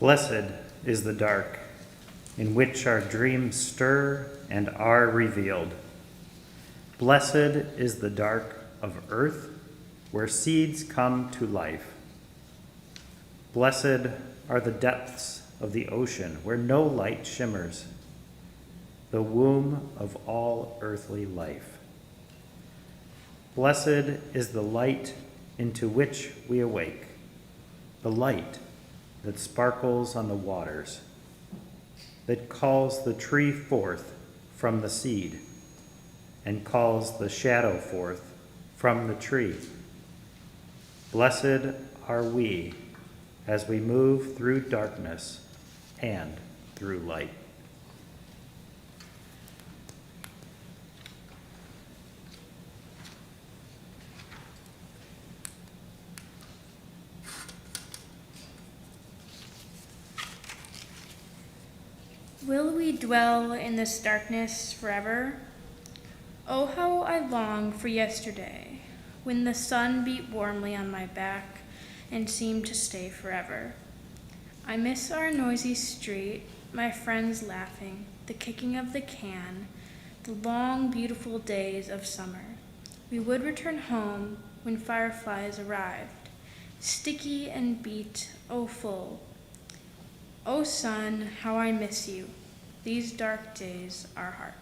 Blessed is the dark, in which our dreams stir and are revealed. Blessed is the dark of earth, where seeds come to life. Blessed are the depths of the ocean, where no light shimmers, the womb of all earthly life. Blessed is the light into which we awake, the light that sparkles on the waters, that calls the tree forth from the seed and calls the shadow forth from the tree. Blessed are we as we move through darkness and through light. Will we dwell in this darkness forever? Oh, how I long for yesterday, when the sun beat warmly on my back and seemed to stay forever. I miss our noisy street, my friends laughing, the kicking of the can, the long, beautiful days of summer. We would return home when fireflies arrived, sticky and beat, oh full. Oh sun, how I miss you. These dark days are hard.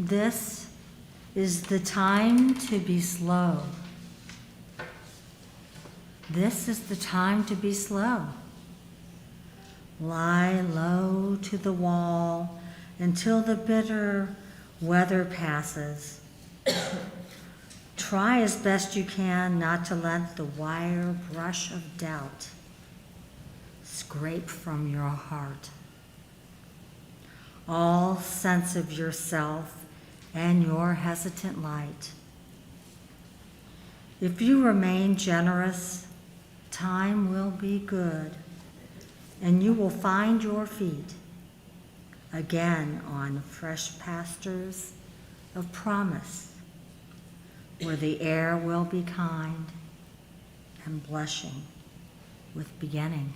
This is the time to be slow. This is the time to be slow. Lie low to the wall until the bitter weather passes. Try as best you can not to let the wire brush of doubt scrape from your heart. All sense of yourself and your hesitant light. If you remain generous, time will be good, and you will find your feet again on fresh pastures of promise, where the air will be kind and blushing with beginning.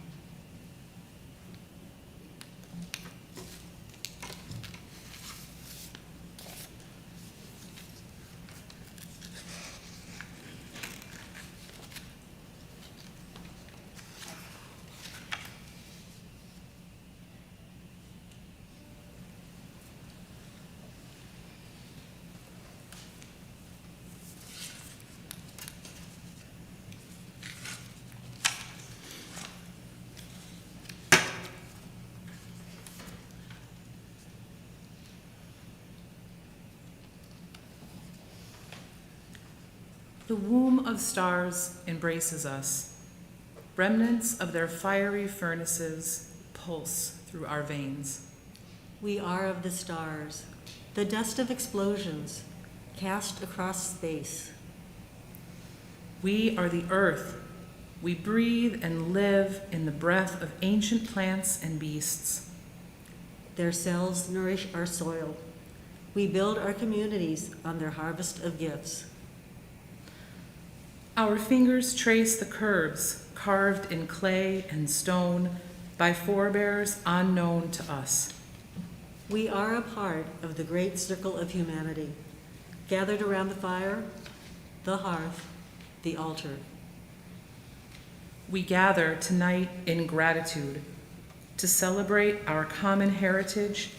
The womb of stars embraces us. Remnants of their fiery furnaces pulse through our veins. We are of the stars, the dust of explosions cast across space. We are the earth. We breathe and live in the breath of ancient plants and beasts. Their cells nourish our soil. We build our communities on their harvest of gifts. Our fingers trace the curves carved in clay and stone by forebears unknown to us. We are a part of the great circle of humanity, gathered around the fire, the hearth, the altar. We gather tonight in gratitude to celebrate our common heritage.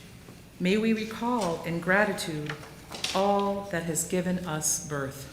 May we recall in gratitude all that has given us birth.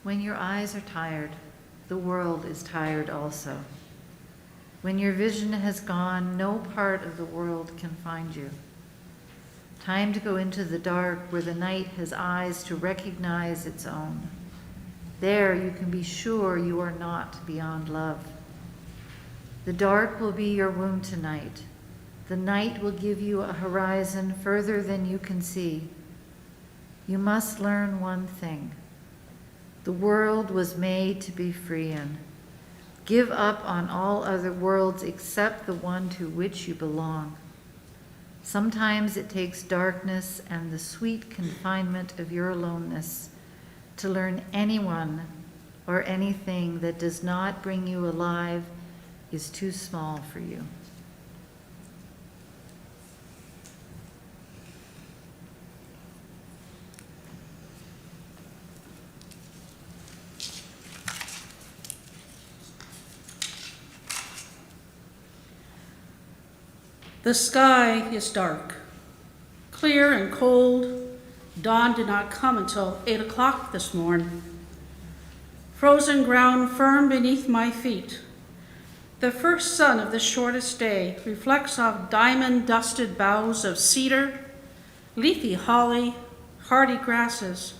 When your eyes are tired, the world is tired also. When your vision has gone, no part of the world can find you. Time to go into the dark where the night has eyes to recognize its own. There you can be sure you are not beyond love. The dark will be your womb tonight. The night will give you a horizon further than you can see. You must learn one thing. The world was made to be free in. Give up on all other worlds except the one to which you belong. Sometimes it takes darkness and the sweet confinement of your aloneness to learn anyone or anything that does not bring you alive is too small for you. The sky is dark, clear and cold. Dawn did not come until 8 o'clock this morn. Frozen ground firm beneath my feet. The first sun of the shortest day reflects off diamond-dusted boughs of cedar, leafy holly, hardy grasses,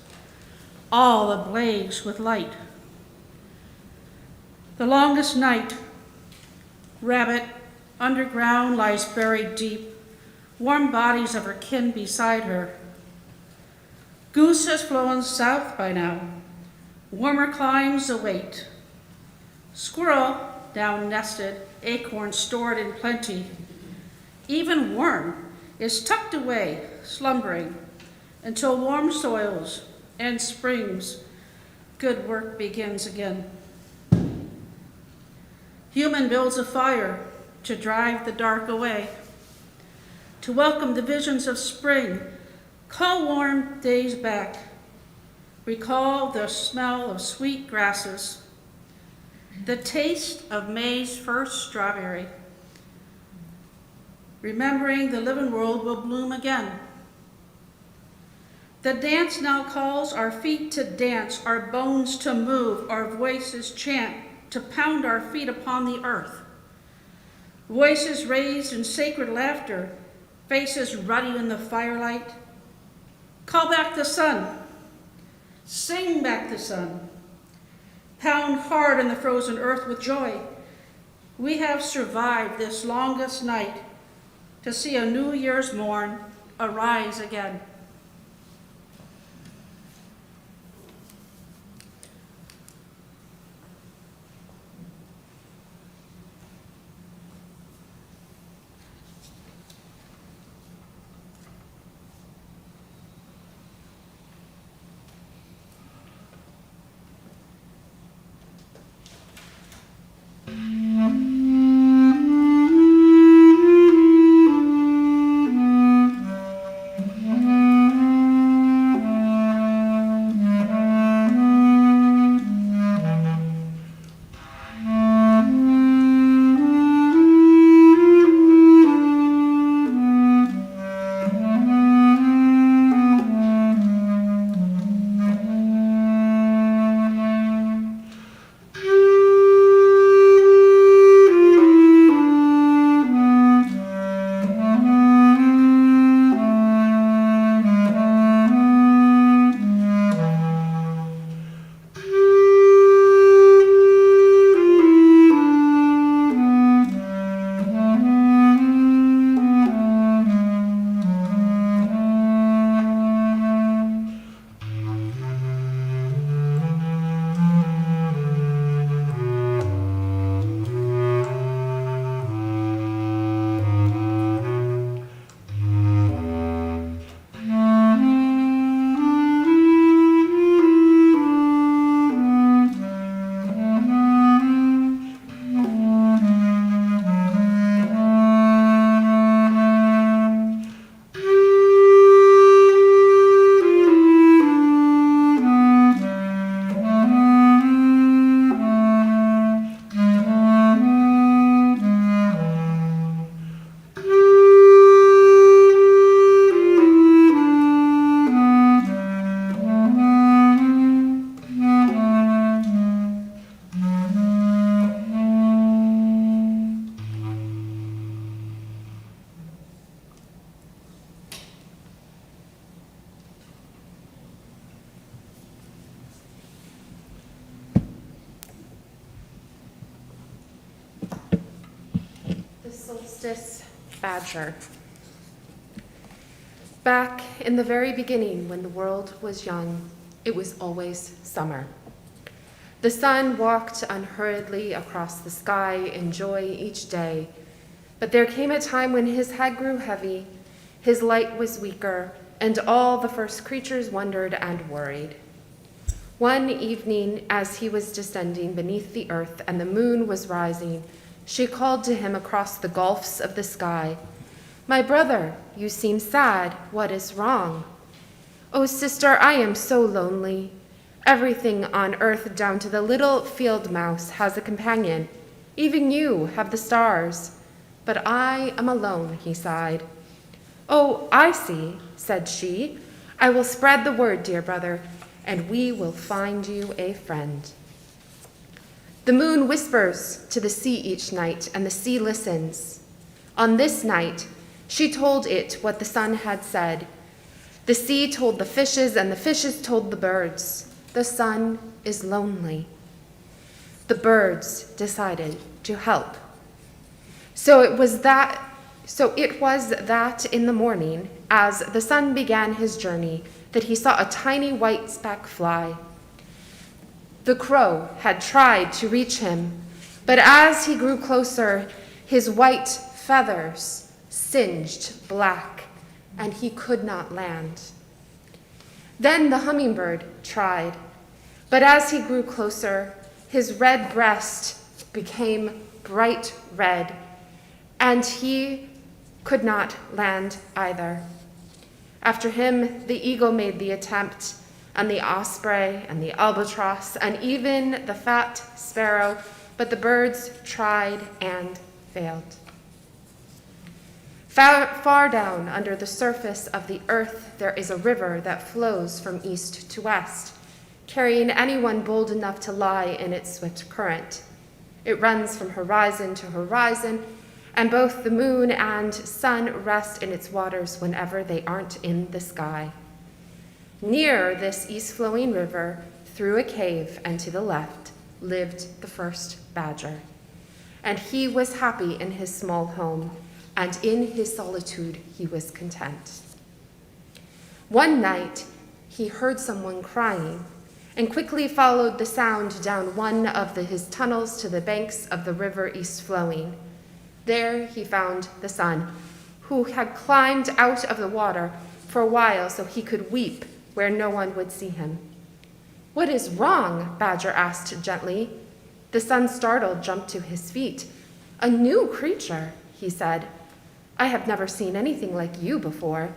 all ablaze with light. The longest night, rabbit, underground lies buried deep, warm bodies of her kin beside her. Goose has flown south by now, warmer climes await. Squirrel, down nested, acorn stored in plenty. Even worm is tucked away, slumbering, until warm soils and springs, good work begins again. Human builds a fire to drive the dark away, to welcome the visions of spring, call warm days back, recall the smell of sweet grasses, the taste of May's first strawberry. Remembering the living world will bloom again. The dance now calls our feet to dance, our bones to move, our voices chant, to pound our feet upon the earth. Voices raised in sacred laughter, faces ruddy in the firelight. Call back the sun. Sing back the sun. Pound hard on the frozen earth with joy. We have survived this longest night to see a New Year's morn arise again. Solstice badger. Back in the very beginning, when the world was young, it was always summer. The sun walked unhurriedly across the sky in joy each day, but there came a time when his head grew heavy, his light was weaker, and all the first creatures wondered and worried. One evening, as he was descending beneath the earth and the moon was rising, she called to him across the gulfs of the sky, "My brother, you seem sad. What is wrong?" "Oh, sister, I am so lonely. Everything on earth, down to the little field mouse, has a companion. Even you have the stars. But I am alone," he sighed. "Oh, I see," said she. "I will spread the word, dear brother, and we will find you a friend." The moon whispers to the sea each night, and the sea listens. On this night, she told it what the sun had said. The sea told the fishes, and the fishes told the birds. The sun is lonely. The birds decided to help. So it was that in the morning, as the sun began his journey, that he saw a tiny white speck fly. The crow had tried to reach him, but as he grew closer, his white feathers singed black, and he could not land. Then the hummingbird tried, but as he grew closer, his red breast became bright red, and he could not land either. After him, the eagle made the attempt, and the osprey, and the albatross, and even the fat sparrow, but the birds tried and failed. Far down under the surface of the earth, there is a river that flows from east to west, carrying anyone bold enough to lie in its swift current. It runs from horizon to horizon, and both the moon and sun rest in its waters whenever they aren't in the sky. Near this east-flowing river, through a cave and to the left, lived the first badger. And he was happy in his small home, and in his solitude he was content. One night, he heard someone crying, and quickly followed the sound down one of his tunnels to the banks of the river east-flowing. There he found the sun, who had climbed out of the water for a while so he could weep where no one would see him. "What is wrong?" Badger asked gently. The sun, startled, jumped to his feet. "A new creature," he said. "I have never seen anything like you before.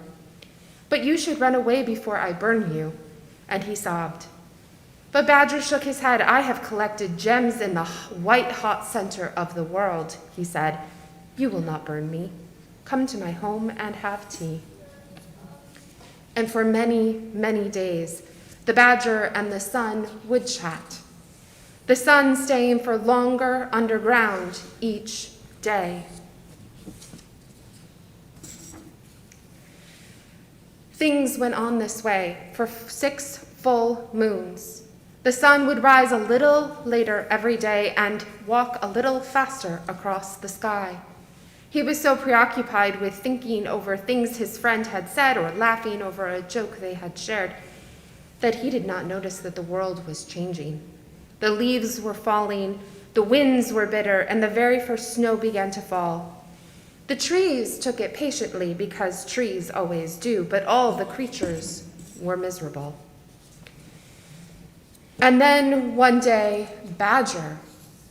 But you should run away before I burn you." And he sobbed. But Badger shook his head. "I have collected gems in the white-hot center of the world," he said. "You will not burn me. Come to my home and have tea." And for many, many days, the badger and the sun would chat, the sun staying for longer underground each day. Things went on this way for 6 full moons. The sun would rise a little later every day and walk a little faster across the sky. He was so preoccupied with thinking over things his friend had said or laughing over a joke they had shared that he did not notice that the world was changing. The leaves were falling, the winds were bitter, and the very first snow began to fall. The trees took it patiently because trees always do, but all the creatures were miserable. And then one day, Badger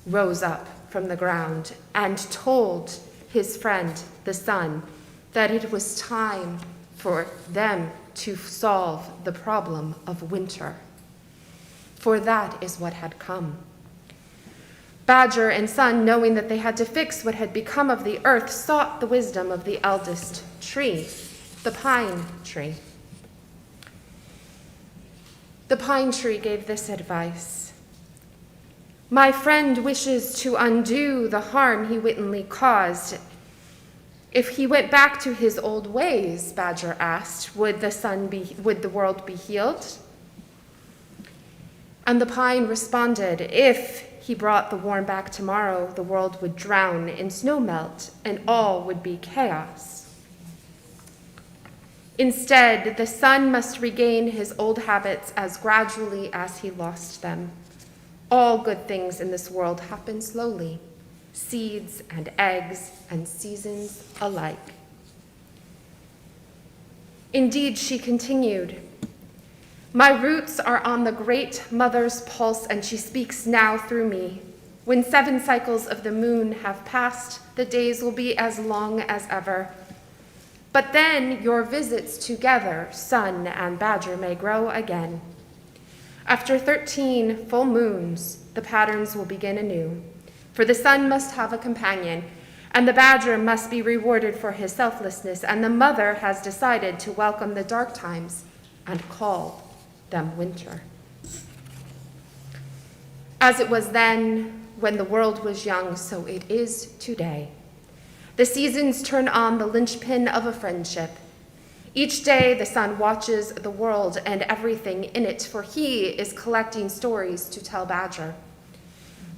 rose up from the ground and told his friend, the sun, that it was time for them to solve the problem of winter. For that is what had come. Badger and sun, knowing that they had to fix what had become of the earth, sought the wisdom of the eldest tree, the pine tree. The pine tree gave this advice: "My friend wishes to undo the harm he wittingly caused. If he went back to his old ways," Badger asked, would the world be healed?" And the pine responded, "If he brought the warm back tomorrow, the world would drown in snow melt and all would be chaos. Instead, the sun must regain his old habits as gradually as he lost them. All good things in this world happen slowly, seeds and eggs and seasons alike. Indeed, she continued, my roots are on the great mother's pulse, and she speaks now through me. When 7 cycles of the moon have passed, the days will be as long as ever. But then your visits together, sun and badger, may grow again. After 13 full moons, the patterns will begin anew. For the sun must have a companion, and the badger must be rewarded for his selflessness, and the mother has decided to welcome the dark times and call them winter. As it was then, when the world was young, so it is today. The seasons turn on the linchpin of a friendship. Each day the sun watches the world and everything in it, for he is collecting stories to tell Badger.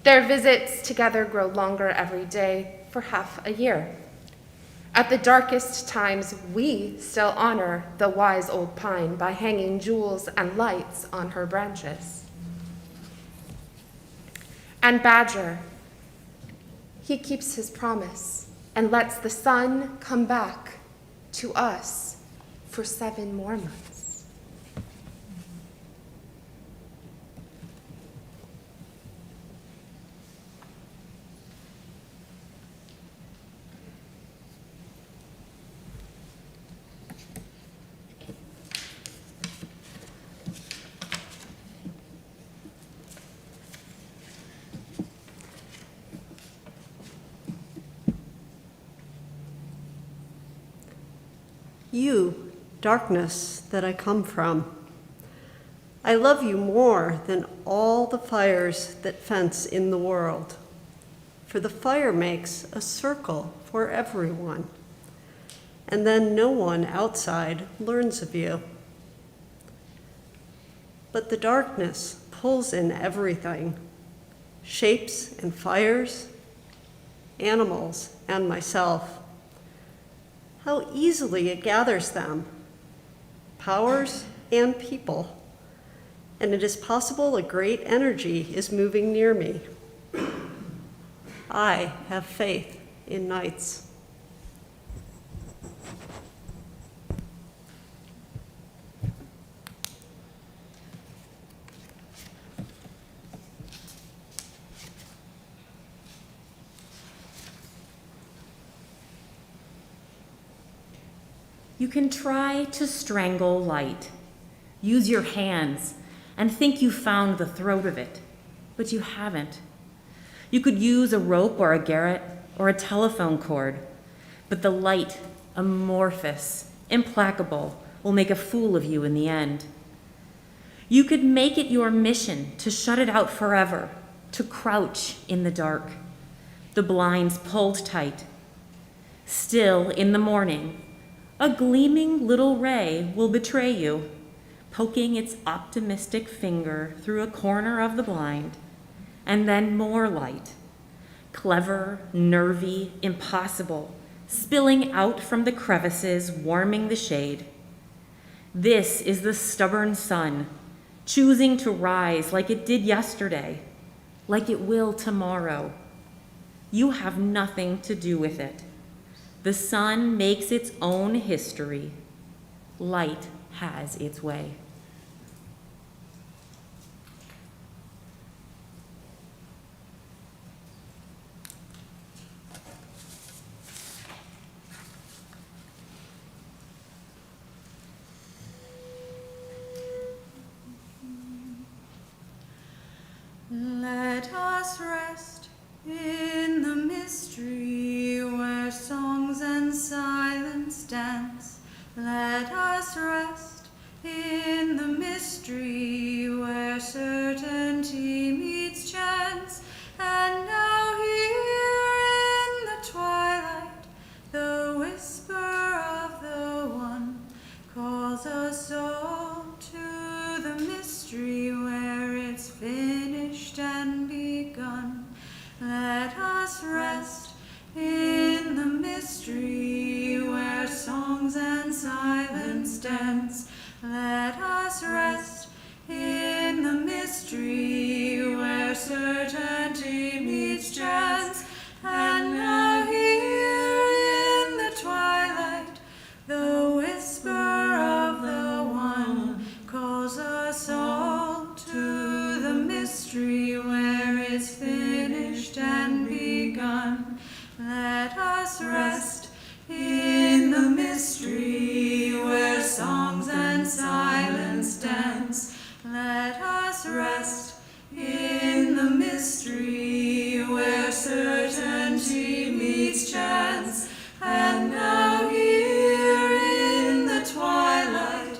Their visits together grow longer every day for half a year. At the darkest times, we still honor the wise old pine by hanging jewels and lights on her branches. And Badger, he keeps his promise and lets the sun come back to us for 7 more months. You, darkness that I come from, I love you more than all the fires that fence in the world, for the fire makes a circle for everyone, and then no one outside learns of you. But the darkness pulls in everything, shapes and fires, animals and myself. How easily it gathers them, powers and people, and it is possible a great energy is moving near me. I have faith in nights. You can try to strangle light. Use your hands and think you found the throat of it, but you haven't. You could use a rope or a garrote or a telephone cord, but the light, amorphous, implacable, will make a fool of you in the end. You could make it your mission to shut it out forever, to crouch in the dark, the blinds pulled tight. Still, in the morning, a gleaming little ray will betray you, poking its optimistic finger through a corner of the blind, and then more light, clever, nervy, impossible, spilling out from the crevices, warming the shade. This is the stubborn sun, choosing to rise like it did yesterday, like it will tomorrow. You have nothing to do with it. The sun makes its own history. Light has its way. Let us rest in the mystery where songs and silence dance. Let us rest in us rest in the mystery where songs and silence dance. Let us rest in the mystery where certainty meets chance. And now here in the twilight, the whisper of the one calls us all to the mystery where it's finished and begun. Let us rest in the mystery where songs and silence dance. Let us rest in the mystery where certainty meets chance. And now here in the twilight,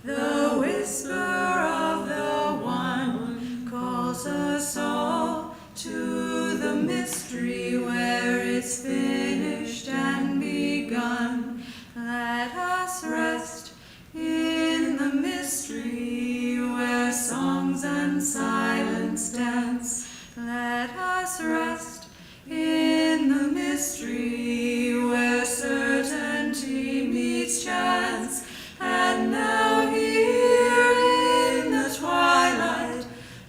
the whisper of the one calls us all to the mystery where it's finished and begun. Let us rest in the mystery where songs and silence dance. Let us rest in the mystery where certainty meets chance. And now here in the twilight,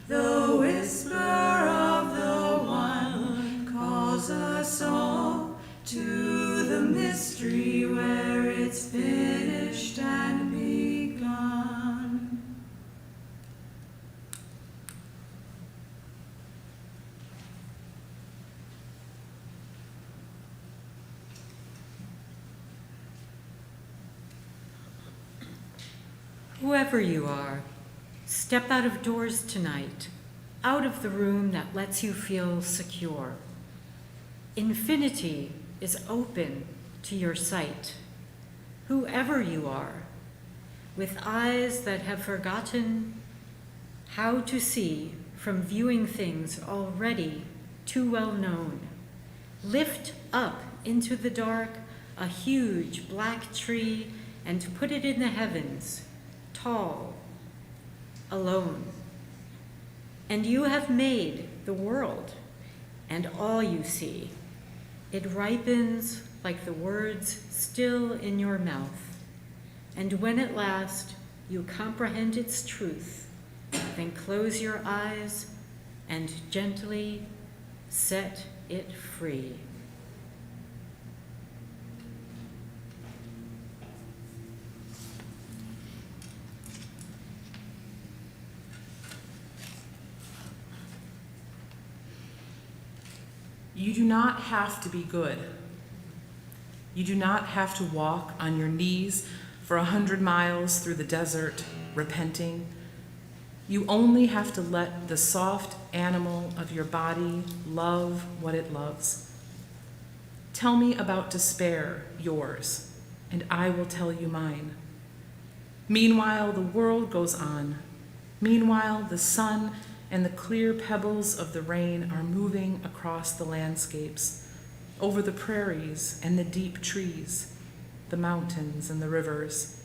the whisper of the one calls us all to the mystery where it's finished and begun. Whoever you are, step out of doors tonight, out of the room that lets you feel secure. Infinity is open to your sight. Whoever you are, with eyes that have forgotten how to see from viewing things already too well known, lift up into the dark a huge black tree and put it in the heavens, tall, alone. And you have made the world and all you see. It ripens like the words still in your mouth. And when at last you comprehend its truth, then close your eyes and gently set it free. You do not have to be good. You do not have to walk on your knees for 100 miles through the desert, repenting. You only have to let the soft animal of your body love what it loves. Tell me about despair, yours, and I will tell you mine. Meanwhile, the world goes on. Meanwhile, the sun and the clear pebbles of the rain are moving across the landscapes, over the prairies and the deep trees, the mountains and the rivers.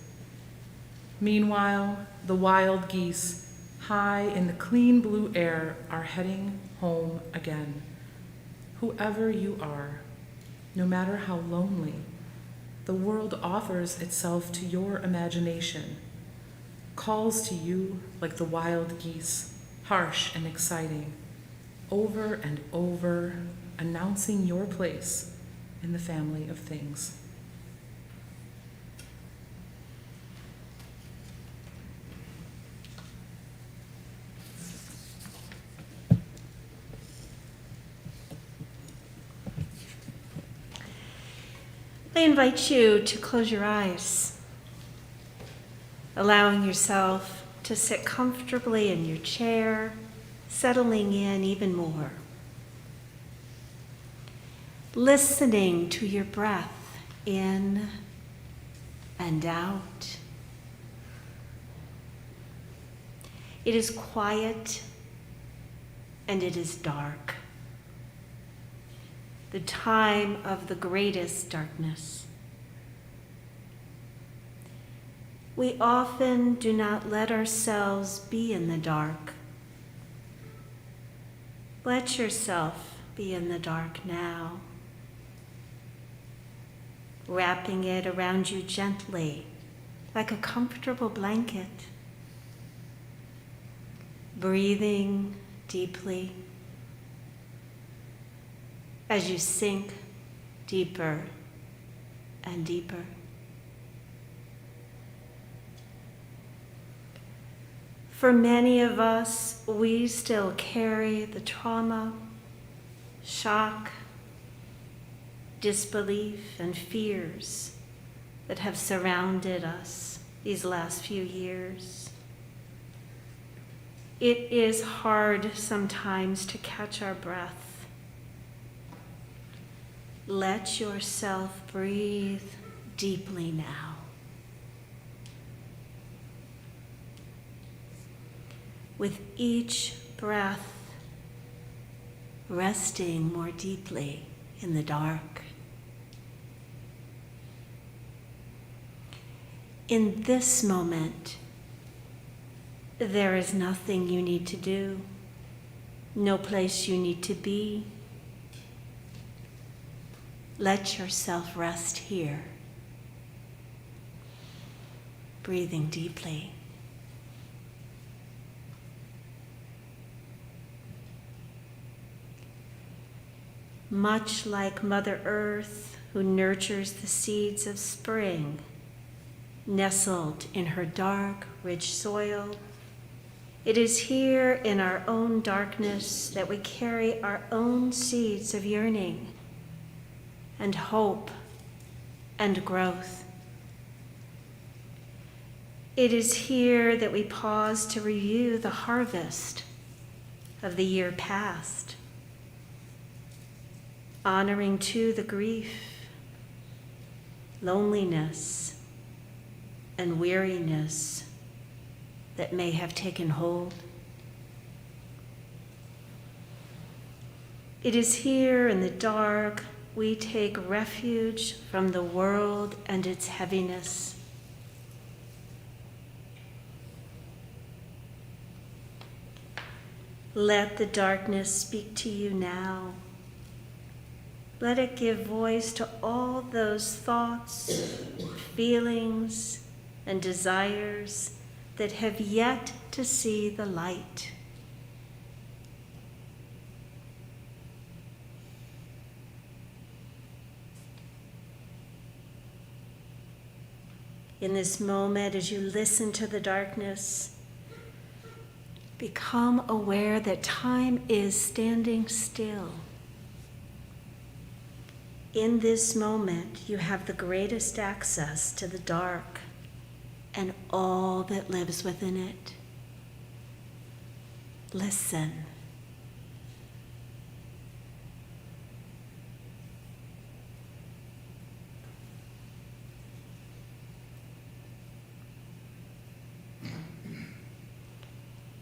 Meanwhile, the wild geese, high in the clean blue air, are heading home again. Whoever you are, no matter how lonely, the world offers itself to your imagination, calls to you like the wild geese, harsh and exciting, over and over, announcing your place in the family of things. I invite you to close your eyes, allowing yourself to sit comfortably in your chair, settling in even more. Listening to your breath in and out. It is quiet and it is dark. The time of the greatest darkness. We often do not let ourselves be in the dark. Let yourself be in the dark now, wrapping it around you gently like a comfortable blanket, breathing deeply as you sink deeper and deeper. For many of us, we still carry the trauma, shock, disbelief, and fears that have surrounded us these last few years. It is hard sometimes to catch our breath. Let yourself breathe deeply now. With each breath, resting more deeply in the dark. In this moment, there is nothing you need to do, no place you need to be. Let yourself rest here, breathing deeply. Much like Mother Earth, who nurtures the seeds of spring, nestled in her dark, rich soil, it is here in our own darkness that we carry our own seeds of yearning and hope and growth. It is here that we pause to review the harvest of the year past, honoring too the grief, loneliness, and weariness that may have taken hold. It is here in the dark we take refuge from the world and its heaviness. Let the darkness speak to you now. Let it give voice to all those thoughts, feelings, and desires that have yet to see the light. In this moment, as you listen to the darkness, become aware that time is standing still. In this moment, you have the greatest access to the dark and all that lives within it. Listen.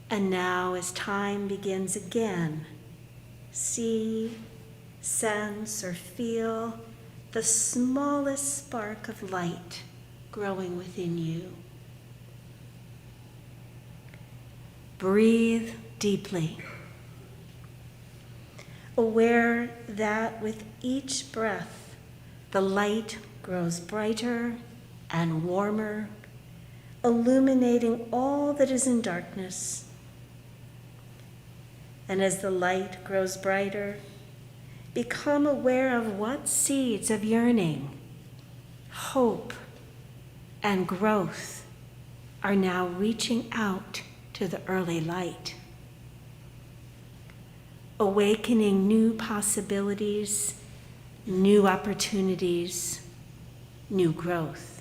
And now, as time begins again, see, sense, or feel the smallest spark of light growing within you. Breathe deeply, aware that with each breath, the light grows brighter and warmer, illuminating all that is in darkness. And as the light grows brighter, become aware of what seeds of yearning, hope, and growth are now reaching out to the early light, awakening new possibilities, new opportunities, new growth.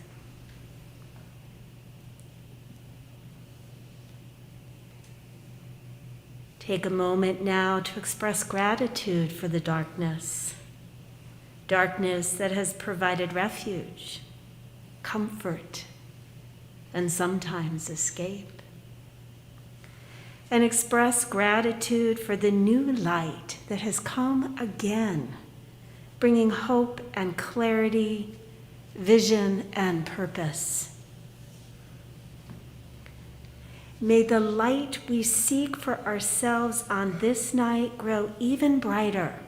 Take a moment now to express gratitude for the darkness that has provided refuge, comfort, and sometimes escape. And express gratitude for the new light that has come again, bringing hope and clarity, vision and purpose. May the light we seek for ourselves on this night grow even brighter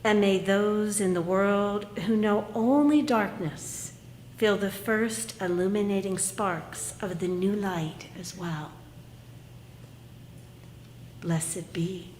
And may those in the world who know only darkness feel the first illuminating sparks of the new light as well. Blessed be.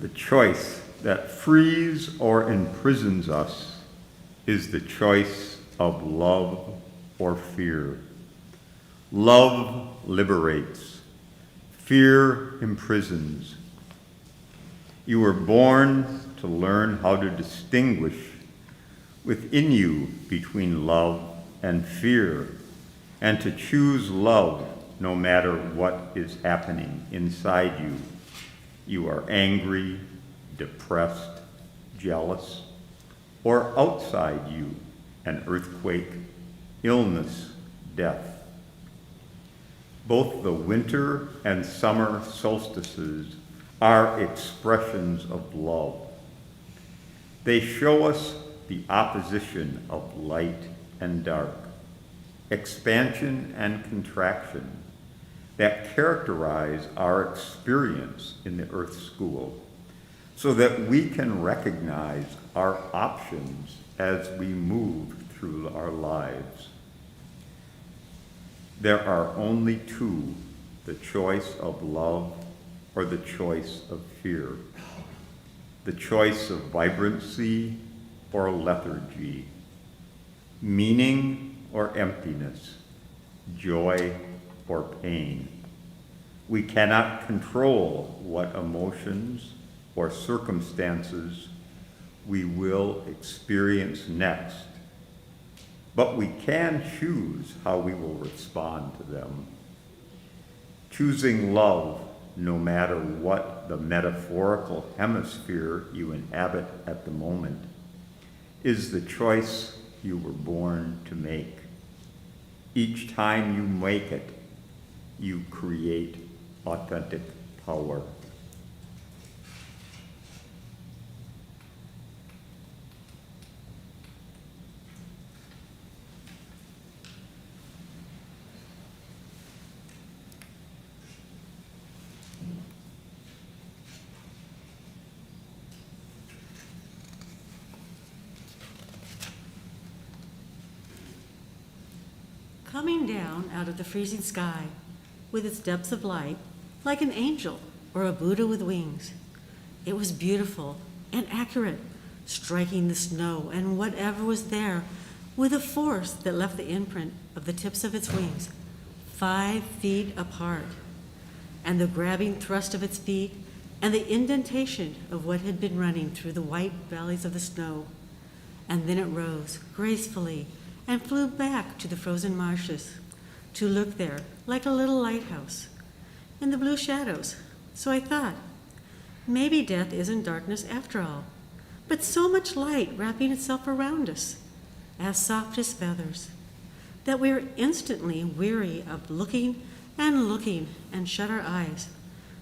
The choice that frees or imprisons us is the choice of love or fear. Love liberates. Fear imprisons. You were born to learn how to distinguish within you between love and fear, and to choose love no matter what is happening inside you. You are angry, depressed, jealous, or outside you, an earthquake, illness, death. Both the winter and summer solstices are expressions of love. They show us the opposition of light and dark, expansion and contraction that characterize our experience in the Earth School, so that we can recognize our options as we move through our lives. There are only two, the choice of love or the choice of fear, the choice of vibrancy or lethargy, meaning or emptiness, joy or pain. We cannot control what emotions or circumstances we will experience next, but we can choose how we will respond to them. Choosing love, no matter what the metaphorical hemisphere you inhabit at the moment, is the choice you were born to make. Each time you make it, you create authentic power. Coming down out of the freezing sky with its depths of light, like an angel or a Buddha with wings. It was beautiful and accurate, striking the snow and whatever was there with a force that left the imprint of the tips of its wings 5 feet apart, and the grabbing thrust of its feet and the indentation of what had been running through the white valleys of the snow. And then it rose gracefully and flew back to the frozen marshes to look there like a little lighthouse in the blue shadows. So I thought, maybe death isn't darkness after all, but so much light wrapping itself around us, as soft as feathers, that we are instantly weary of looking and shut our eyes,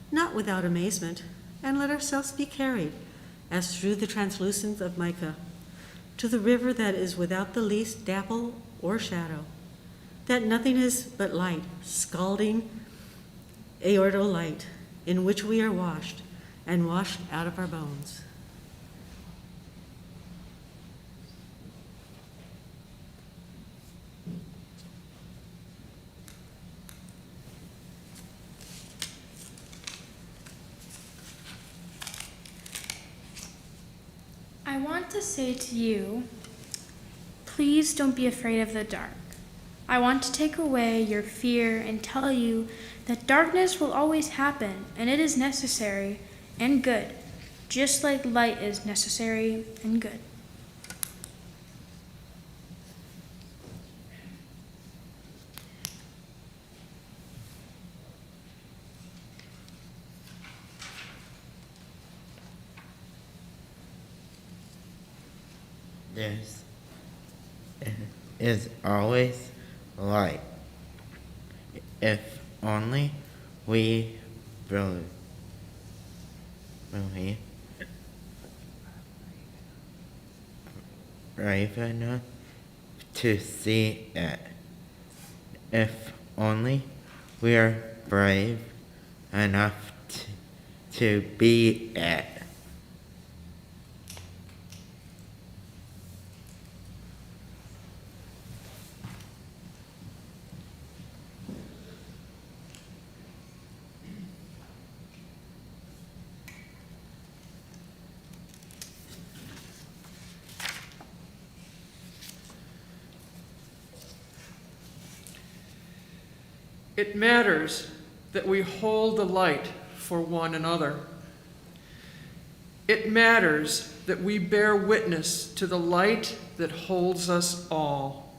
not without amazement, and let ourselves be carried, as through the translucence of mica, to the river that is without the least dapple or shadow, that nothing is but light, scalding aortal light, in which we are washed, and washed out of our bones. I want to say to you, please don't be afraid of the dark. I want to take away your fear and tell you that darkness will always happen, and it is necessary and good, just like light is necessary and good. There's is always light. If only we believe brave enough to see it. If only we are brave enough to be it. It matters that we hold the light for one another. It matters that we bear witness to the light that holds us all,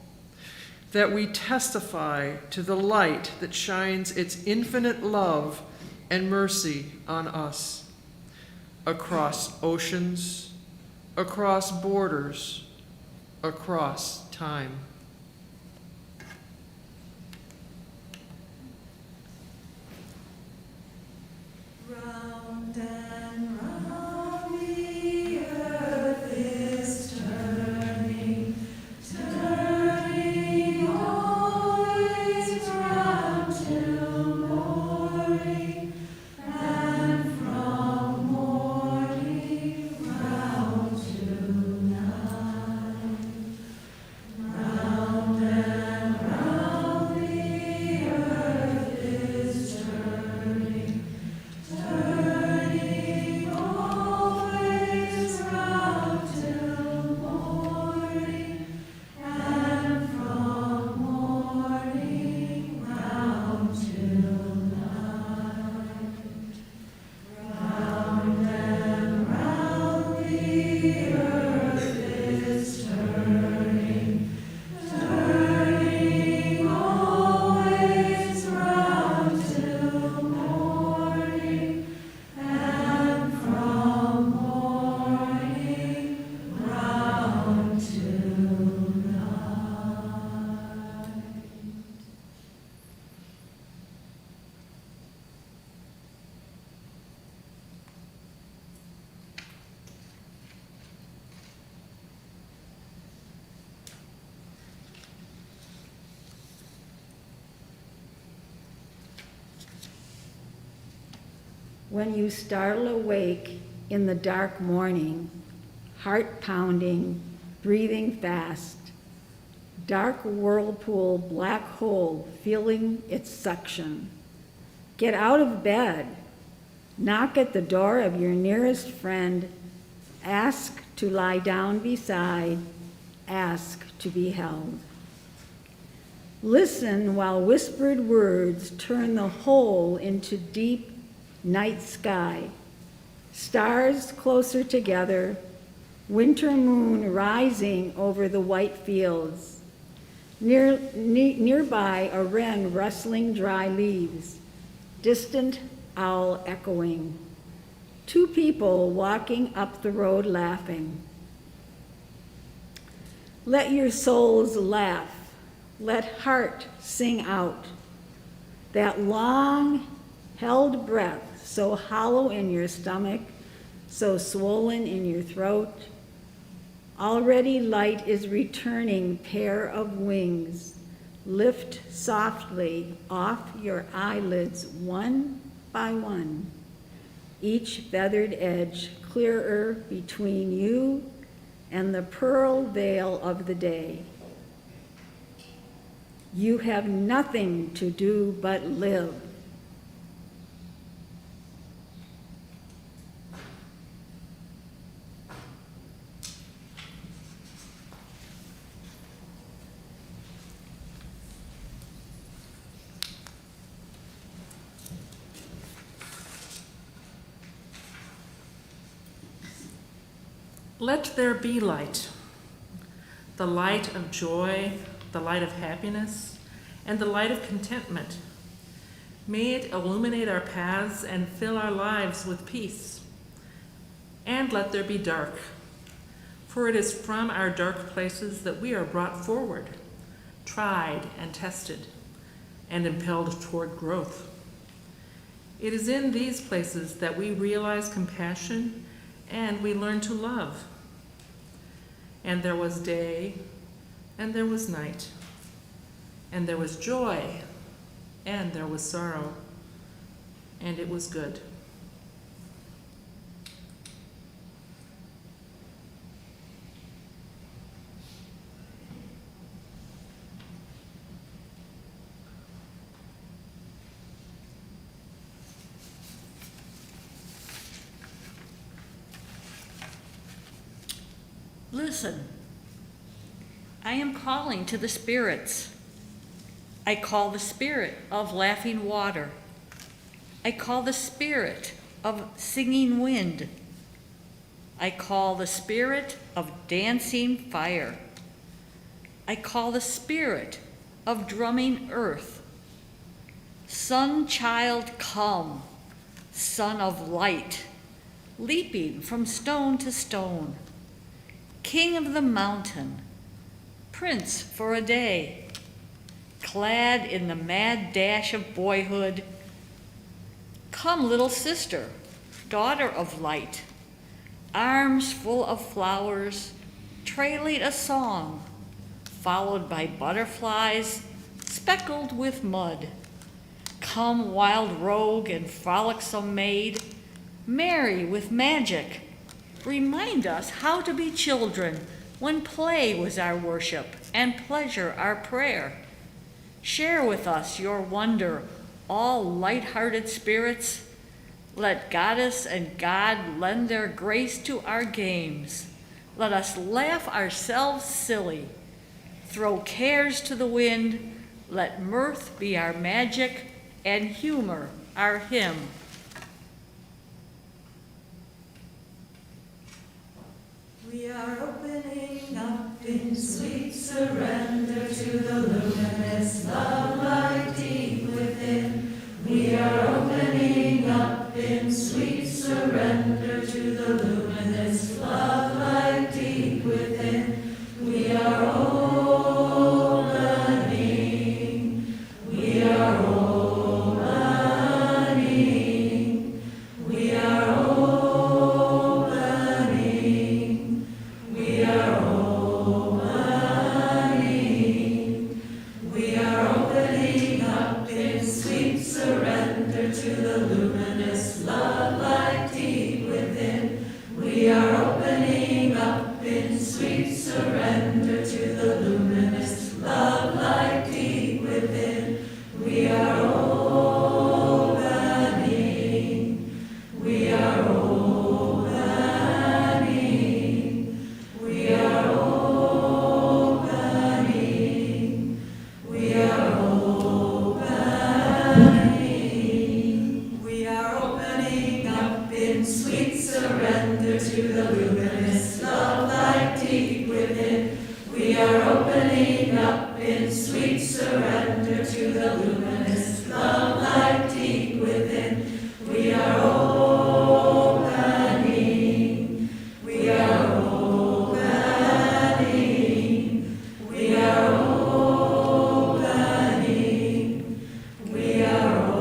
that we testify to the light that shines its infinite love and mercy on us, across oceans, across borders, across time. Round and round the earth is turning, turning always round till morning, and from morning round to night. Round When you startle awake in the dark morning, heart pounding, breathing fast, dark whirlpool, black hole, feeling its suction. Get out of bed, knock at the door of your nearest friend, ask to lie down beside, ask to be held. Listen while whispered words turn the whole into deep night sky. Stars closer together, winter moon rising over the white fields. Nearby a wren rustling dry leaves, distant owl echoing. Two people walking up the road laughing. Let your souls laugh. Let heart sing out. That long held breath, so hollow in your stomach, so swollen in your throat. Already light is returning, pair of wings. Lift softly off your eyelids one by one. Each feathered edge clearer between you and the pearl veil of the day. You have nothing to do but live. Let there be light, the light of joy, the light of happiness, and the light of contentment. May it illuminate our paths and fill our lives with peace. And let there be dark, for it is from our dark places that we are brought forward, tried and tested, and impelled toward growth. It is in these places that we realize compassion and we learn to love. And there was day, and there was night, and there was joy, and there was sorrow, and it was good. Listen, I am calling to the spirits. I call the spirit of laughing water. I call the spirit of singing wind. I call the spirit of dancing fire. I call the spirit of drumming earth. Sun child, come, son of light, leaping from stone to stone. King of the mountain, prince for a day, clad in the mad dash of boyhood. Come, little sister, daughter of light, arms full of flowers, trailing a song, followed by butterflies speckled with mud. Come, wild rogue and frolicsome maid, merry with magic. Remind us how to be children when play was our worship and pleasure our prayer. Share with us your wonder, all light-hearted spirits. Let goddess and God lend their grace to our games. Let us laugh ourselves silly, throw cares to the wind. Let mirth be our magic and humor our hymn. We are opening up in sweet surrender to the luminous love light deep within. We are opening up in sweet surrender to the luminous love light deep within. We are opening. We are opening. We are opening. We are opening. We are opening to the luminous love light deep within. We are opening up in sweet surrender to the luminous love light deep within. We are opening. We are opening. We are opening. We are opening.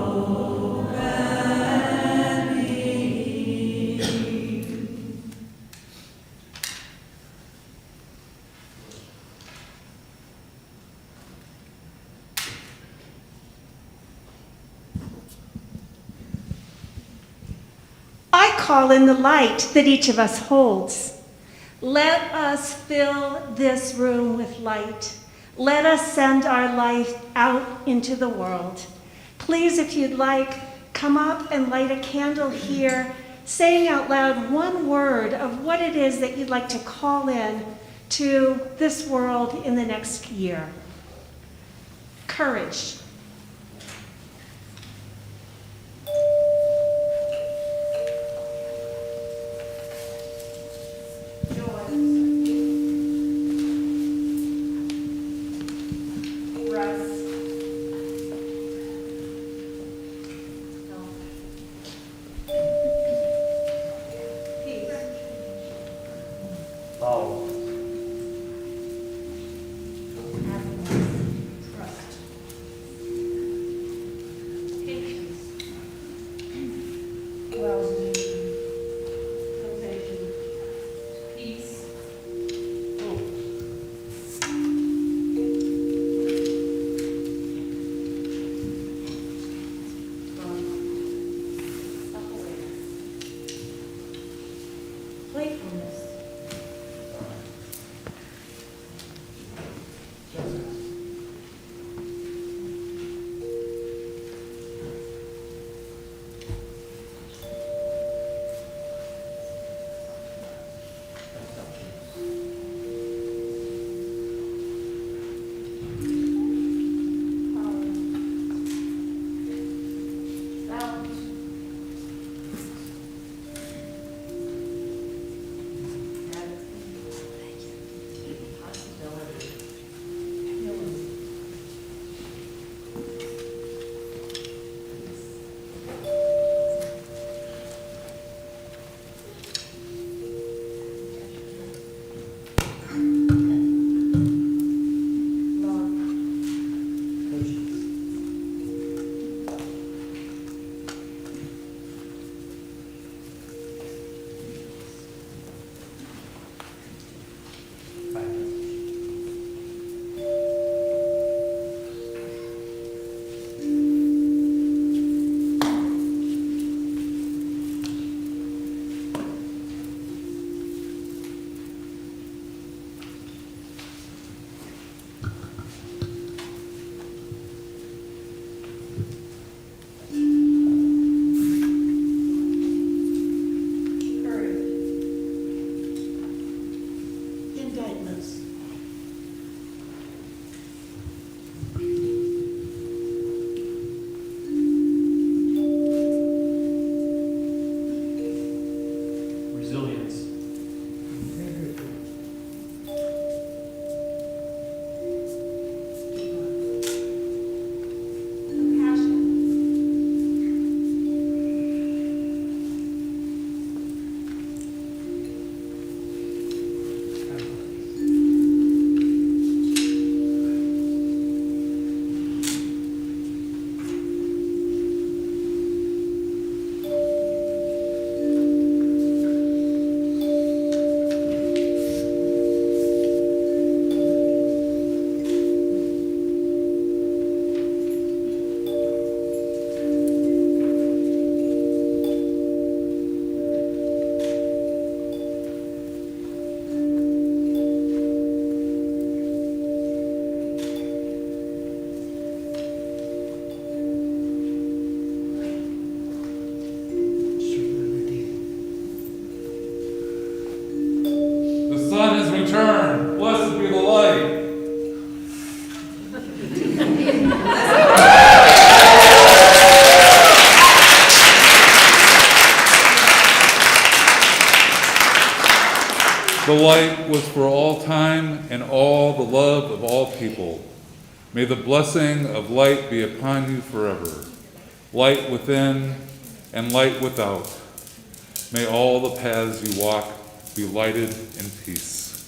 I call in the light that each of us holds. Let us fill this room with light. Let us send our light out into the world. Please, if you'd like, come up and light a candle here, saying out loud one word of what it is that you'd like to call in to this world in the next year. Courage. The light was for all time and all the love of all people. May the blessing of light be upon you forever. Light within and light without. May all the paths you walk be lighted in peace.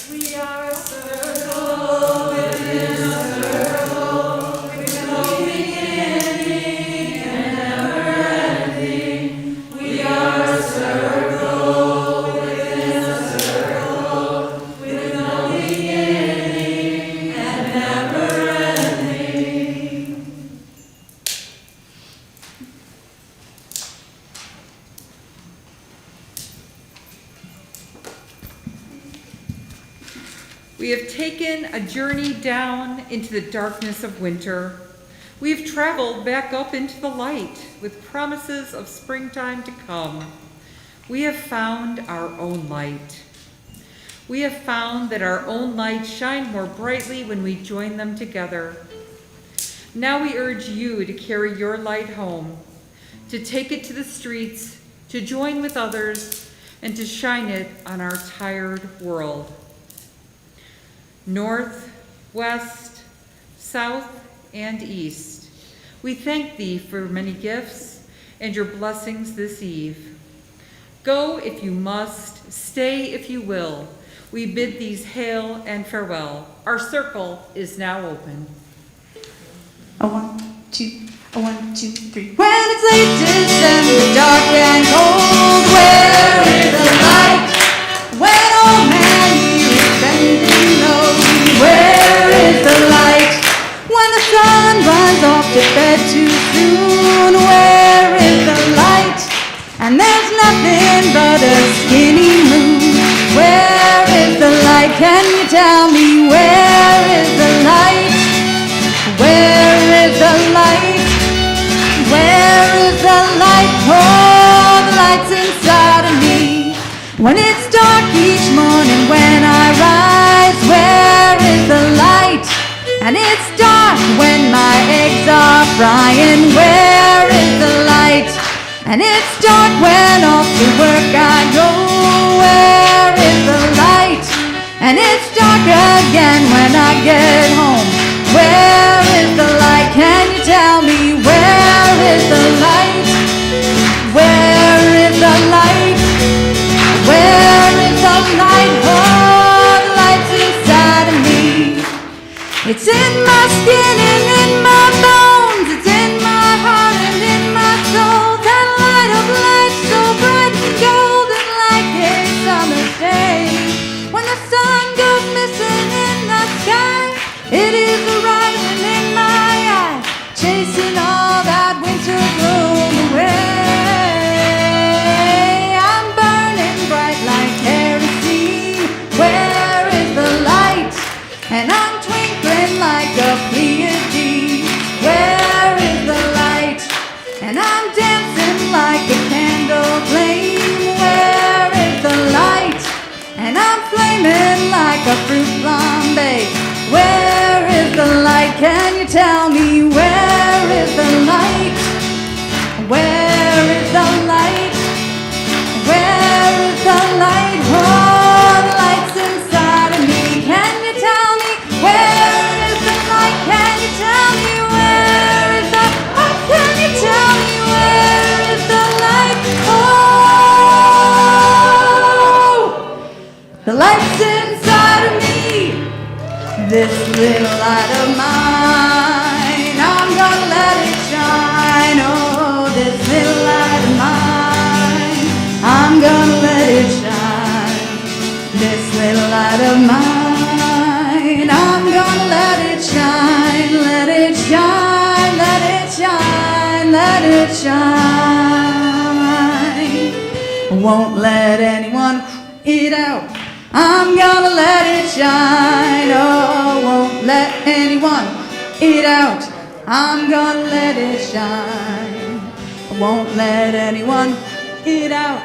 We are a circle within a circle, with no beginning and never ending. We are a circle within a circle, with no beginning and never ending. We have taken a journey down into the darkness of winter. We have traveled back up into the light with promises of springtime to come. We have found our own light. We have found that our own lights shine more brightly when we join them together. Now we urge you to carry your light home, to take it to the streets, to join with others, and to shine it on our tired world. North, west, south, and east, we thank thee for many gifts and your blessings this eve. Go if you must, stay if you will. We bid these hail and farewell. Our circle is now open. A 1, 2, a 1, 2, 3. When it's late December, dark and cold, where is the light? When old man you is bending low, where is the light? When the sun runs off to bed too soon, where is the light? And there's nothing but a skinny moon. Where is the light? Can you tell me where is the light? Where is the light? Where is the light? Oh, the light's inside of me. When it's dark each morning when I rise, where is the light? And it's dark when my eggs are frying, where is the light? And it's dark when off to work I go, where is the light? And it's dark again when I get home, where is the light? Can you tell me where is the light? Where is the light? Where is the light? Oh, the light's inside of me. It's in my skin and in my bones. It's in my heart and in my soul. That light of light so bright and golden like a summer's day. When the sun goes missing in the sky, it is the rising in my eye, chasing all that winter gloom away. I'm burning bright like kerosene. Where is the light? And I'm twinkling like a Pleiade. Where is the light? And I'm dancing like a candle flame. Where is the light? And I'm flaming like a fruit flambe. Where is the light? Can you tell me where is the light? Where is the light? Where is the light? Oh, the light's inside of me. Can you tell me where is the light? Can you tell me where is the light? Can you tell me where is the light? Oh, the light's inside of me. This little light of mine, I'm gonna let it shine. Oh, this little light of mine, I'm gonna let it shine. This little light of mine, I'm gonna let it shine. Let it shine, let it shine, let it shine. Won't let anyone it out. I'm gonna let it shine. Oh, won't let anyone it out. I'm gonna let it shine. Won't let anyone it out.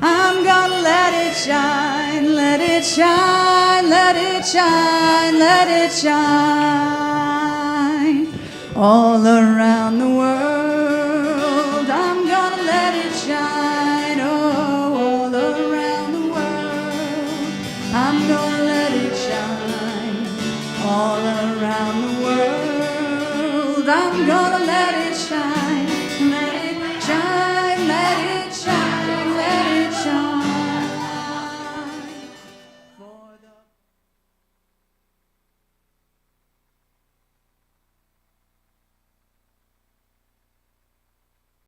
I'm gonna let it shine. Let it shine. Let it shine. Let it shine. All around the world, I'm gonna let it shine. Oh, all around the world. all around the world. I'm gonna let it shine.